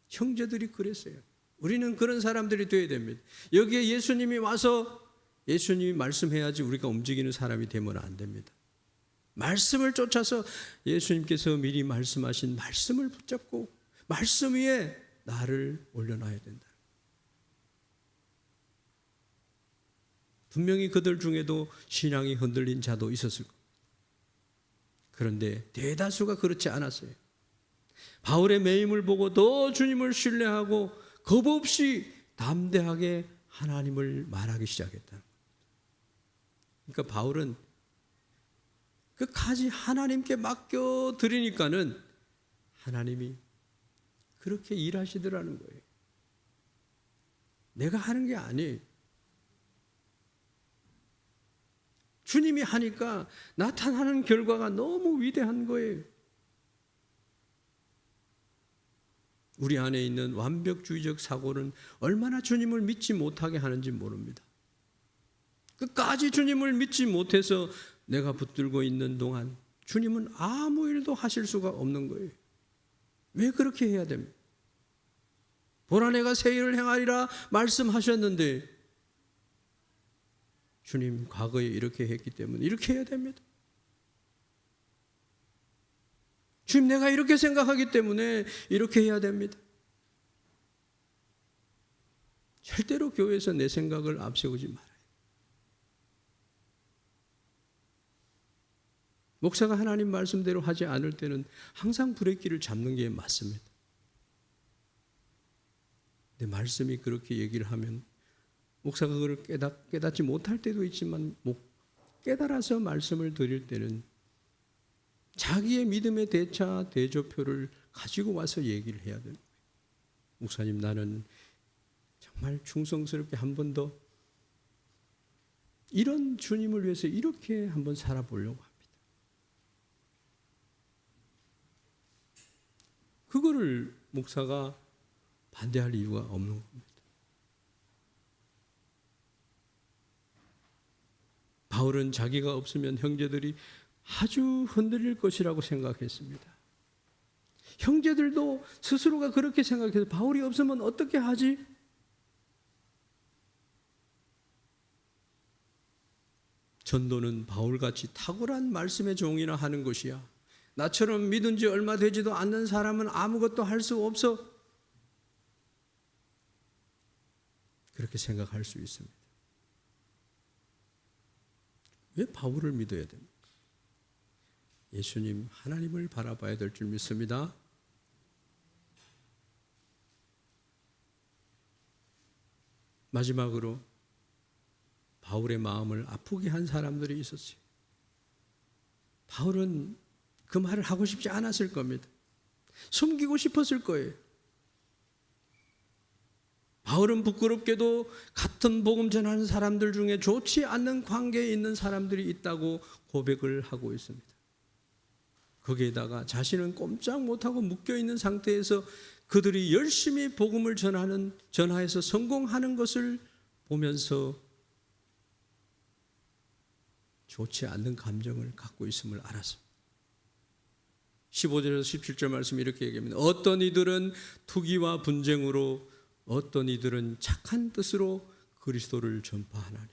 형제들이 그랬어요. 우리는 그런 사람들이 되어야 됩니다. 여기에 예수님이 와서 예수님이 말씀해야지 우리가 움직이는 사람이 되면 안 됩니다. 말씀을 쫓아서 예수님께서 미리 말씀하신 말씀을 붙잡고 말씀 위에 나를 올려놔야 된다. 분명히 그들 중에도 신앙이 흔들린 자도 있었을 겁니다. 그런데 대다수가 그렇지 않았어요. 바울의 매임을 보고 더 주님을 신뢰하고 겁없이 담대하게 하나님을 말하기 시작했다. 그러니까 바울은 끝까지 하나님께 맡겨드리니까는 하나님이 그렇게 일하시더라는 거예요. 내가 하는 게 아니에요. 주님이 하니까 나타나는 결과가 너무 위대한 거예요. 우리 안에 있는 완벽주의적 사고는 얼마나 주님을 믿지 못하게 하는지 모릅니다. 끝까지 주님을 믿지 못해서 내가 붙들고 있는 동안 주님은 아무 일도 하실 수가 없는 거예요. 왜 그렇게 해야 됩니까? 보라 내가 새 일을 행하리라 말씀하셨는데 주님 과거에 이렇게 했기 때문에 이렇게 해야 됩니다. 주님 내가 이렇게 생각하기 때문에 이렇게 해야 됩니다. 절대로 교회에서 내 생각을 앞세우지 말아요. 목사가 하나님 말씀대로 하지 않을 때는 항상 브레이크를 잡는 게 맞습니다. 내 말씀이 그렇게 얘기를 하면 목사가 그걸 깨닫지 못할 때도 있지만 깨달아서 말씀을 드릴 때는 자기의 믿음의 대차 대조표를 가지고 와서 얘기를 해야 돼요. 목사님 나는 정말 충성스럽게 한 번 더 이런 주님을 위해서 이렇게 한번 살아보려고 합니다. 그거를 목사가 반대할 이유가 없는 겁니다. 바울은 자기가 없으면 형제들이 아주 흔들릴 것이라고 생각했습니다. 형제들도 스스로가 그렇게 생각해서 바울이 없으면 어떻게 하지? 전도는 바울같이 탁월한 말씀의 종이나 하는 것이야. 나처럼 믿은 지 얼마 되지도 않는 사람은 아무것도 할 수 없어. 그렇게 생각할 수 있습니다. 왜 바울을 믿어야 됩니까? 예수님 하나님을 바라봐야 될 줄 믿습니다. 마지막으로 바울의 마음을 아프게 한 사람들이 있었어요. 바울은 그 말을 하고 싶지 않았을 겁니다. 숨기고 싶었을 거예요. 바울은 부끄럽게도 같은 복음 전하는 사람들 중에 좋지 않는 관계에 있는 사람들이 있다고 고백을 하고 있습니다. 거기에다가 자신은 꼼짝 못하고 묶여있는 상태에서 그들이 열심히 복음을 전하해서 성공하는 것을 보면서 좋지 않는 감정을 갖고 있음을 알았습니다. 15절에서 17절 말씀이 이렇게 얘기합니다. 어떤 이들은 투기와 분쟁으로, 어떤 이들은 착한 뜻으로 그리스도를 전파하나니,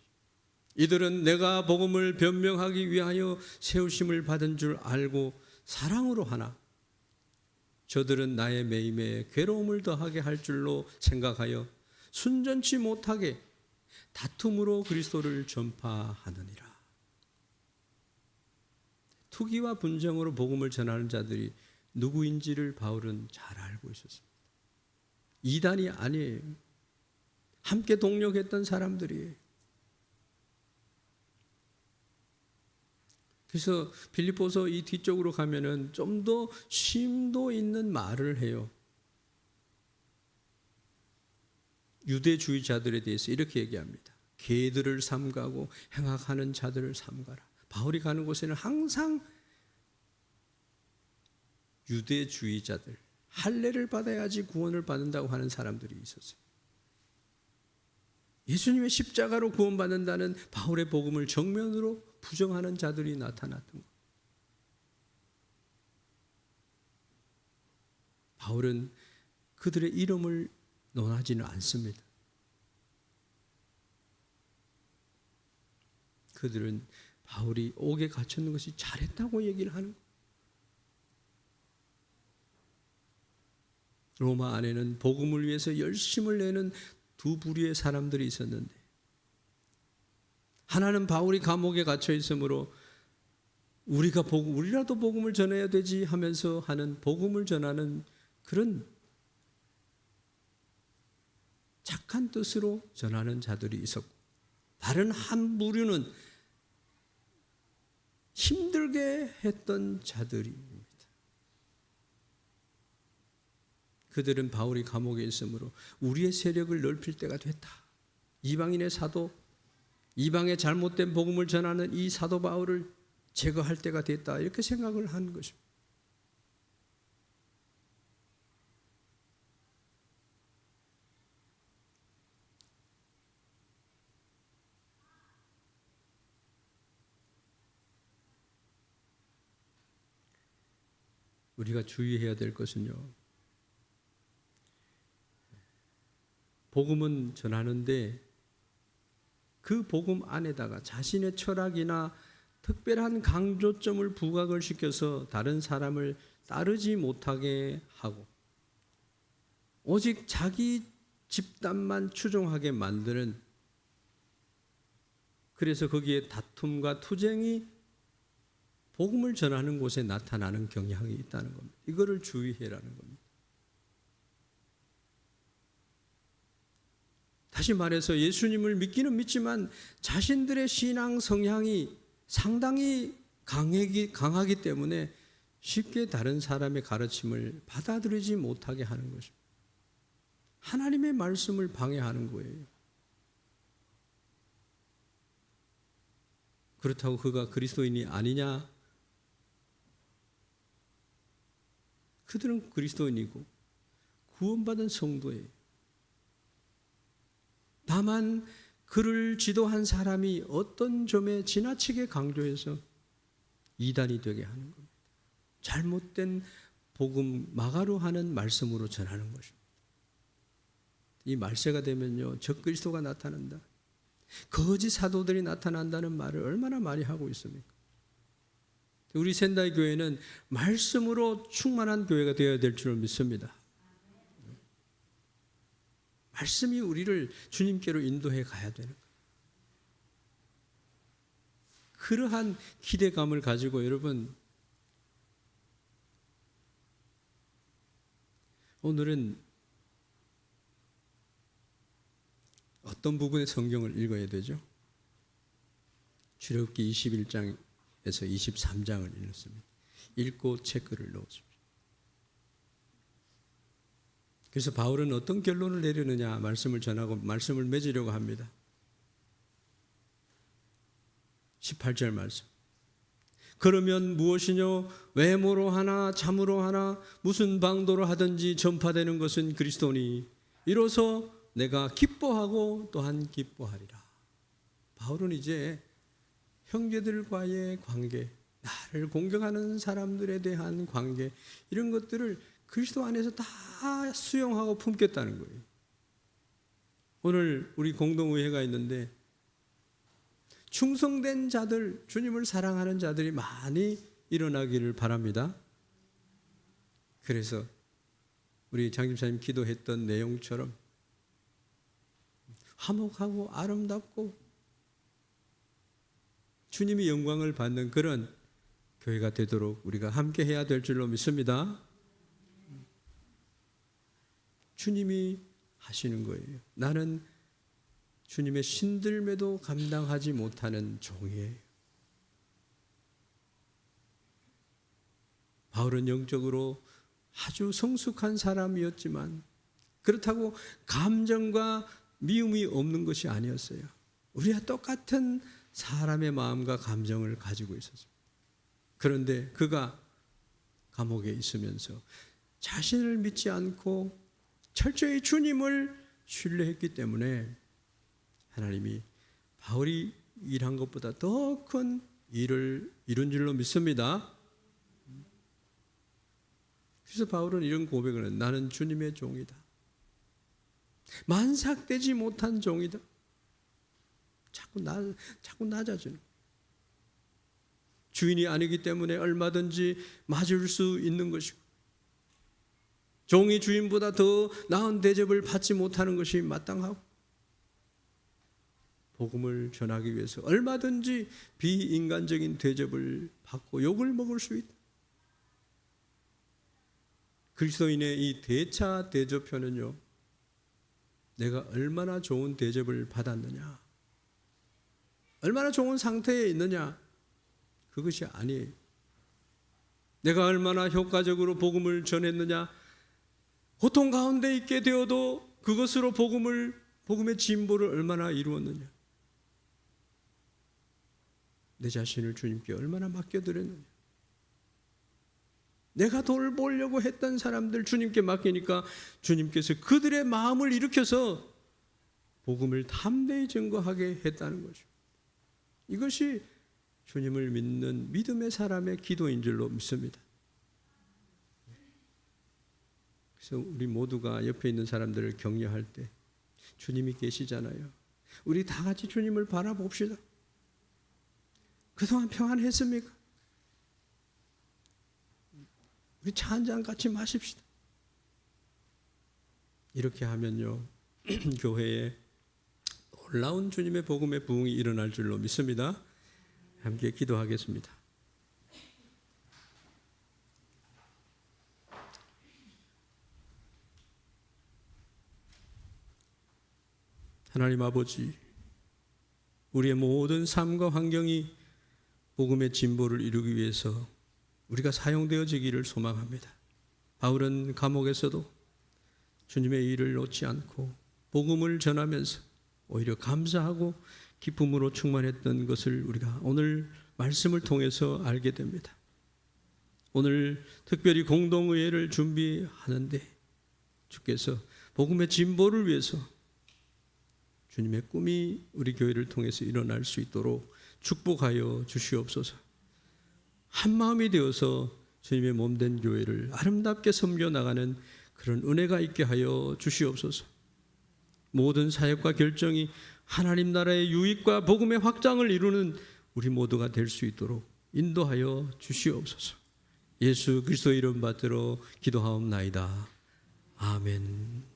이들은 내가 복음을 변명하기 위하여 세우심을 받은 줄 알고 사랑으로 하나, 저들은 나의 매임에 괴로움을 더하게 할 줄로 생각하여 순전치 못하게 다툼으로 그리스도를 전파하느니라. 투기와 분쟁으로 복음을 전하는 자들이 누구인지를 바울은 잘 알고 있었습니다. 이단이 아니에요. 함께 동력했던 사람들이에요. 그래서 빌립보서 이 뒤쪽으로 가면은 좀 더 심도 있는 말을 해요. 유대주의자들에 대해서 이렇게 얘기합니다. 개들을 삼가고 행악하는 자들을 삼가라. 바울이 가는 곳에는 항상 유대주의자들, 할례를 받아야지 구원을 받는다고 하는 사람들이 있었어요. 예수님의 십자가로 구원받는다는 바울의 복음을 정면으로 부정하는 자들이 나타났던 것. 바울은 그들의 이름을 논하지는 않습니다. 그들은 바울이 옥에 갇혔는 것이 잘했다고 얘기를 하는 거예요. 로마 안에는 복음을 위해서 열심을 내는 두 부류의 사람들이 있었는데, 하나는 바울이 감옥에 갇혀 있으므로 우리라도 복음을 전해야 되지 하면서 하는 복음을 전하는 그런 착한 뜻으로 전하는 자들이 있었고, 다른 한 부류는 힘들게 했던 자들입니다. 그들은 바울이 감옥에 있으므로 우리의 세력을 넓힐 때가 됐다. 이방인의 사도, 이방의 잘못된 복음을 전하는 이 사도 바울을 제거할 때가 됐다. 이렇게 생각을 한 것입니다. 우리가 주의해야 될 것은요, 복음은 전하는데 그 복음 안에다가 자신의 철학이나 특별한 강조점을 부각을 시켜서 다른 사람을 따르지 못하게 하고 오직 자기 집단만 추종하게 만드는, 그래서 거기에 다툼과 투쟁이 복음을 전하는 곳에 나타나는 경향이 있다는 겁니다. 이거를 주의해라는 겁니다. 다시 말해서 예수님을 믿기는 믿지만 자신들의 신앙 성향이 상당히 강하기 때문에 쉽게 다른 사람의 가르침을 받아들이지 못하게 하는 것입니다. 하나님의 말씀을 방해하는 거예요. 그렇다고 그가 그리스도인이 아니냐? 그들은 그리스도인이고 구원받은 성도예요. 다만 그를 지도한 사람이 어떤 점에 지나치게 강조해서 이단이 되게 하는 겁니다. 잘못된 복음 마가로 하는 말씀으로 전하는 것입니다. 이 말세가 되면요, 적그리스도가 나타난다, 거짓 사도들이 나타난다는 말을 얼마나 많이 하고 있습니까? 우리 샌다이 교회는 말씀으로 충만한 교회가 되어야 될 줄 믿습니다. 말씀이 우리를 주님께로 인도해 가야 되는 거예요. 그러한 기대감을 가지고 여러분, 오늘은 어떤 부분의 성경을 읽어야 되죠? 출애굽기 21장에서 23장을 읽었습니다. 읽고 체크를 넣어줍니다. 그래서 바울은 어떤 결론을 내리느냐, 말씀을 전하고 말씀을 맺으려고 합니다. 18절 말씀. 그러면 무엇이뇨? 외모로 하나 참으로 하나 무슨 방도로 하든지 전파되는 것은 그리스도니 이로써 내가 기뻐하고 또한 기뻐하리라. 바울은 이제 형제들과의 관계, 나를 공격하는 사람들에 대한 관계, 이런 것들을 그리스도 안에서 다 수용하고 품겠다는 거예요. 오늘 우리 공동의회가 있는데 충성된 자들, 주님을 사랑하는 자들이 많이 일어나기를 바랍니다. 그래서 우리 장집사님 기도했던 내용처럼 화목하고 아름답고 주님이 영광을 받는 그런 교회가 되도록 우리가 함께 해야 될 줄로 믿습니다. 주님이 하시는 거예요. 나는 주님의 신들매도 감당하지 못하는 종이에요. 바울은 영적으로 아주 성숙한 사람이었지만 그렇다고 감정과 미움이 없는 것이 아니었어요. 우리와 똑같은 사람의 마음과 감정을 가지고 있었습니다. 그런데 그가 감옥에 있으면서 자신을 믿지 않고 철저히 주님을 신뢰했기 때문에 하나님이 바울이 일한 것보다 더 큰 일을 이룬 줄로 믿습니다. 그래서 바울은 이런 고백을 해요. 나는 주님의 종이다. 만삭되지 못한 종이다. 자꾸 낮아지는. 주인이 아니기 때문에 얼마든지 맞을 수 있는 것이고 종이 주인보다 더 나은 대접을 받지 못하는 것이 마땅하고 복음을 전하기 위해서 얼마든지 비인간적인 대접을 받고 욕을 먹을 수 있다. 그리스도인의 이 대차 대조표는요, 내가 얼마나 좋은 대접을 받았느냐, 얼마나 좋은 상태에 있느냐, 그것이 아니에요. 내가 얼마나 효과적으로 복음을 전했느냐, 고통 가운데 있게 되어도 그것으로 복음의 진보를 얼마나 이루었느냐, 내 자신을 주님께 얼마나 맡겨드렸느냐. 내가 돌보려고 했던 사람들 주님께 맡기니까 주님께서 그들의 마음을 일으켜서 복음을 담대히 증거하게 했다는 거죠. 이것이 주님을 믿는 믿음의 사람의 기도인 줄로 믿습니다. 그래서 우리 모두가 옆에 있는 사람들을 격려할 때 주님이 계시잖아요. 우리 다 같이 주님을 바라봅시다. 그동안 평안했습니까? 우리 차 한 잔 같이 마십시다. 이렇게 하면요, 교회에 놀라운 주님의 복음의 부흥이 일어날 줄로 믿습니다. 함께 기도하겠습니다. 하나님 아버지, 우리의 모든 삶과 환경이 복음의 진보를 이루기 위해서 우리가 사용되어지기를 소망합니다. 바울은 감옥에서도 주님의 일을 놓지 않고 복음을 전하면서 오히려 감사하고 기쁨으로 충만했던 것을 우리가 오늘 말씀을 통해서 알게 됩니다. 오늘 특별히 공동의회를 준비하는데 주께서 복음의 진보를 위해서 주님의 꿈이 우리 교회를 통해서 일어날 수 있도록 축복하여 주시옵소서. 한 마음이 되어서 주님의 몸된 교회를 아름답게 섬겨나가는 그런 은혜가 있게 하여 주시옵소서. 모든 사역과 결정이 하나님 나라의 유익과 복음의 확장을 이루는 우리 모두가 될 수 있도록 인도하여 주시옵소서. 예수 그리스도 이름 받들어 기도하옵나이다. 아멘.